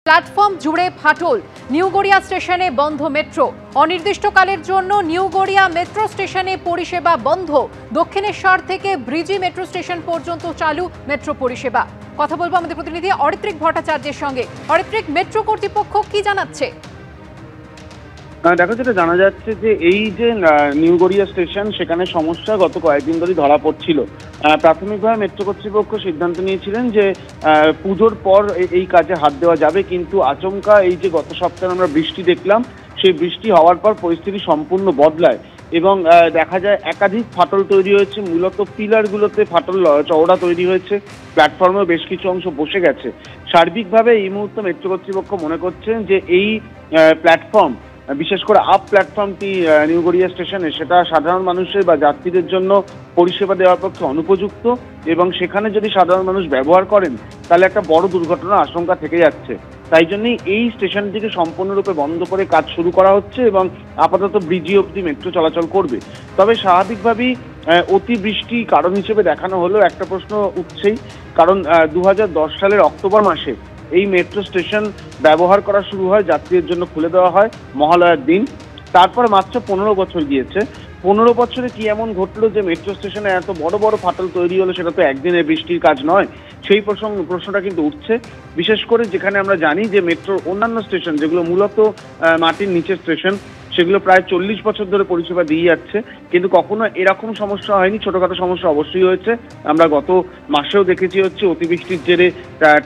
Platform জুড়ে ফাটল, new Garia স্টেশনে বন্ধ মেট্রো। অনির্দিষ্টকালের জন্য নিউ গড়িয়া মেট্রো স্টেশনে পরিষেবা বন্ধ। দক্ষিণেশ্বর থেকে ব্রিজি মেট্রো স্টেশন পর্যন্ত চালু মেট্রো পরিষেবা। কথা বলবো আমাদের প্রতিনিধি অরিত্রিক ভট্টাচার্যের সঙ্গে। অরিত্রিক, মেট্রো কর্তৃপক্ষ কি জানাচ্ছে? দেখো, যেটা জানা যাচ্ছে যে এই যে নিউ গড়িয়া স্টেশন, সেখানে সমস্যা গত কয়েকদিন ধরে ধরা পড়ছিল। প্রাথমিকভাবে মেট্রো কর্তৃপক্ষ সিদ্ধান্ত নিয়েছিলেন যে পুজোর পর এই কাজে হাত দেওয়া যাবে, কিন্তু আচমকা এই যে গত সপ্তাহে আমরা বৃষ্টি দেখলাম, সেই বৃষ্টি হওয়ার পর পরিস্থিতি সম্পূর্ণ বদলায় এবং দেখা যায় একাধিক ফাটল তৈরি হয়েছে। মূলত পিলারগুলোতে ফাটল চওড়া তৈরি হয়েছে, প্ল্যাটফর্মেও বেশ কিছু অংশ বসে গেছে। সার্বিকভাবে এই মুহূর্তে মেট্রো কর্তৃপক্ষ মনে করছেন যে এই প্ল্যাটফর্ম, বিশেষ করে আপ প্ল্যাটফর্মটি নিউ গড়িয়া স্টেশনে, সেটা সাধারণ মানুষের বা যাত্রীদের জন্য পরিষেবা দেওয়ার পক্ষে অনুপযুক্ত এবং সেখানে যদি সাধারণ মানুষ ব্যবহার করেন তাহলে একটা বড় দুর্ঘটনার আশঙ্কা থেকে যাচ্ছে। তাই জন্যই এই স্টেশনটিকে সম্পূর্ণরূপে বন্ধ করে কাজ শুরু করা হচ্ছে এবং আপাতত ব্রিজি অবধি মেট্রো চলাচল করবে। তবে স্বাভাবিকভাবেই অতিবৃষ্টি কারণ হিসেবে দেখানো হলেও একটা প্রশ্ন উঠছেই, কারণ 2010 সালের অক্টোবর মাসে এই মেট্রো স্টেশন ব্যবহার করা শুরু হয়, যাত্রীদের জন্য খুলে দেওয়া হয় মহালয়ার দিন। তারপর মাত্র 15 বছর গিয়েছে। 15 বছরে কি এমন ঘটলো যে মেট্রো স্টেশনে এত বড় বড় ফাটল তৈরি হলো? সেটা তো একদিনের বৃষ্টির কাজ নয়। সেই প্রশ্নটা কিন্তু উঠছে, বিশেষ করে যেখানে আমরা জানি যে মেট্রোর অন্যান্য স্টেশন, যেগুলো মূলত মাটির নিচের স্টেশন, সেগুলো প্রায় 40 বছর ধরে পরিষেবা দিয়ে যাচ্ছে, কিন্তু কখনো এরকম সমস্যা হয়নি। ছোটখাটো সমস্যা অবশ্যই হয়েছে। আমরা গত মাসেও দেখেছি হচ্ছে অতিবৃষ্টির জেরে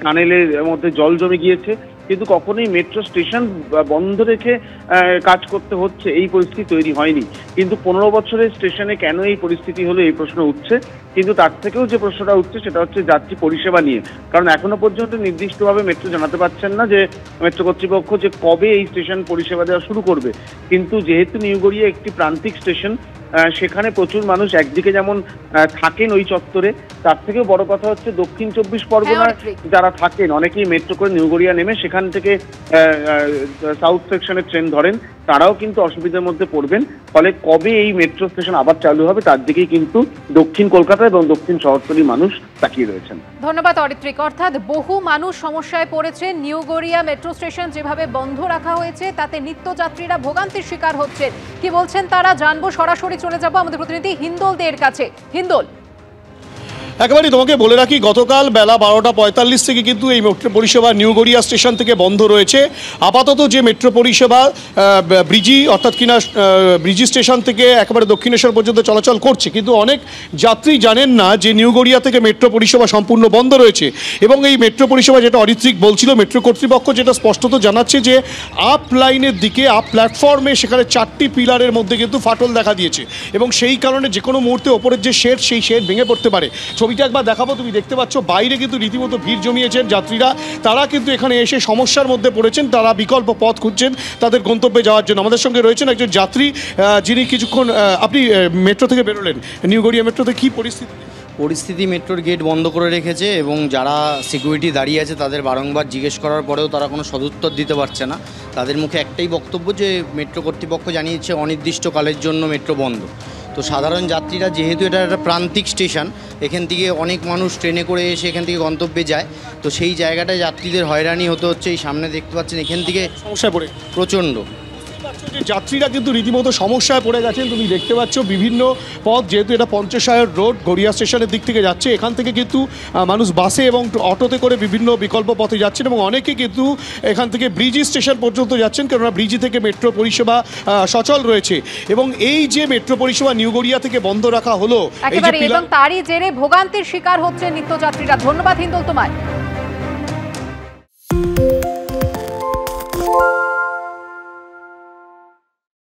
টানেলের মধ্যে জল জমে গিয়েছে, কিন্তু কখনোই মেট্রো স্টেশন বন্ধ রেখে কাজ করতে হচ্ছে এই পরিস্থিতি তৈরি হয়নি। কিন্তু 15 বছরের স্টেশনে কেন এই পরিস্থিতি হলো, এই প্রশ্ন উঠছে। কিন্তু তার থেকেও যে প্রশ্নটা উঠছে সেটা হচ্ছে যাত্রী পরিষেবা নিয়ে, কারণ এখনো পর্যন্ত নির্দিষ্টভাবে মেট্রো জানাতে পারছেন না যে মেট্রো কর্তৃপক্ষ যে কবে এই স্টেশন পরিষেবা দেওয়া শুরু করবে। কিন্তু যেহেতু নিউ গড়িয়া একটি প্রান্তিক স্টেশন, সেখানে প্রচুর মানুষ একদিকে যেমন থাকেন ওই চত্বরে, তার থেকেও বড় কথা হচ্ছে দক্ষিণ 24 পরগনায় যারা থাকেন অনেকেই মেট্রো করে নিউ গড়িয়া নেমে সেখান থেকে সাউথ সেকশনের ট্রেন ধরেন, তারাও কিন্তু অসুবিধার মধ্যে পড়বেন। ফলে কবে এই মেট্রো স্টেশন আবার চালু হবে তার দিকেই কিন্তু দক্ষিণ কলকাতা এবং দক্ষিণ শহরতলির মানুষ তাকিয়ে রয়েছেন। ধন্যবাদ অরিত্রিক। অর্থাৎ বহু মানুষ সমস্যায় পড়েছে। নিউ গড়িয়া মেট্রো স্টেশন যেভাবে বন্ধ রাখা হয়েছে তাতে নিত্যযাত্রীরা ভোগান্তির শিকার হচ্ছেন। কি বলছেন তারা জানবো। সরাসরি চলে যাব আমাদের প্রতিনিধি হিন্দোল দের কাছে। হিন্দোল, একেবারেই তোমাকে বলে রাখি, গতকাল বেলা 12:45 থেকে কিন্তু এই মেট্রো পরিষেবা নিউ গড়িয়া স্টেশন থেকে বন্ধ রয়েছে। আপাতত যে মেট্রো পরিষেবা ব্রিজি, অর্থাৎ কিনা ব্রিজি স্টেশন থেকে একেবারে দক্ষিণেশ্বর পর্যন্ত চলাচল করছে, কিন্তু অনেক যাত্রী জানেন না যে নিউ গড়িয়া থেকে মেট্রো পরিষেবা সম্পূর্ণ বন্ধ রয়েছে। এবং এই মেট্রো পরিষেবা, যেটা অরিত্রিক বলছিল, মেট্রো কর্তৃপক্ষ যেটা স্পষ্টত জানাচ্ছে যে আপ লাইনের দিকে, আপ প্ল্যাটফর্মে সেখানে 4টি পিলারের মধ্যে কিন্তু ফাটল দেখা দিয়েছে এবং সেই কারণে যে কোনো মুহূর্তে ওপরের যে শেড, সেই শেড ভেঙে পড়তে পারে। ছবিটা একবার দেখাবো। তুমি দেখতে পাচ্ছ বাইরে কিন্তু রীতিমতো ভিড় জমিয়েছেন যাত্রীরা। তারা কিন্তু এখানে এসে সমস্যার মধ্যে পড়েছেন, তারা বিকল্প পথ খুঁজছেন তাদের গন্তব্যে যাওয়ার জন্য। আমাদের সঙ্গে রয়েছেন একজন যাত্রী, যিনি কিছুক্ষণ, আপনি মেট্রো থেকে বেরোলেন, নিউ গড়িয়া মেট্রোতে কি পরিস্থিতি? মেট্রোর গেট বন্ধ করে রেখেছে এবং যারা সিকিউরিটি দাঁড়িয়ে আছে তাদের বারংবার জিজ্ঞেস করার পরেও তারা কোনো সদুত্তর দিতে পারছে না। তাদের মুখে একটাই বক্তব্য যে মেট্রো কর্তৃপক্ষ জানিয়েছে অনির্দিষ্টকালের জন্য মেট্রো বন্ধ। তো সাধারণ যাত্রীরা, যেহেতু এটা একটা প্রান্তিক স্টেশন, এখান থেকে অনেক মানুষ ট্রেনে করে এসে এখান থেকে গন্তব্যে যায়, তো সেই জায়গাটায় যাত্রীদের হয়রানি হতে হচ্ছে। এই সামনে দেখতে পাচ্ছেন এখান থেকে সমস্যায় পড়ে প্রচণ্ড যাত্রীরা কিন্তু রীতিমতো সমস্যায় পড়ে গেছেন। তুমি দেখতে পাচ্ছ বিভিন্ন পথ, যেহেতু এটা পঞ্চশায়র রোড গড়িয়া স্টেশনের দিক থেকে যাচ্ছে, এখান থেকে কিন্তু মানুষ বাসে এবং অটোতে করে বিভিন্ন বিকল্প পথে যাচ্ছেন এবং অনেকে কিন্তু এখান থেকে ব্রিজি স্টেশন পর্যন্ত যাচ্ছেন, কেননা ব্রিজি থেকে মেট্রো পরিষেবা সচল রয়েছে। এবং এই যে মেট্রো পরিষেবা নিউ গড়িয়া থেকে বন্ধ রাখা হলো, এবং তারই জেরে ভোগান্তির শিকার হচ্ছে নিত্যযাত্রীরা। ধন্যবাদ হিন্দোল তোমায়।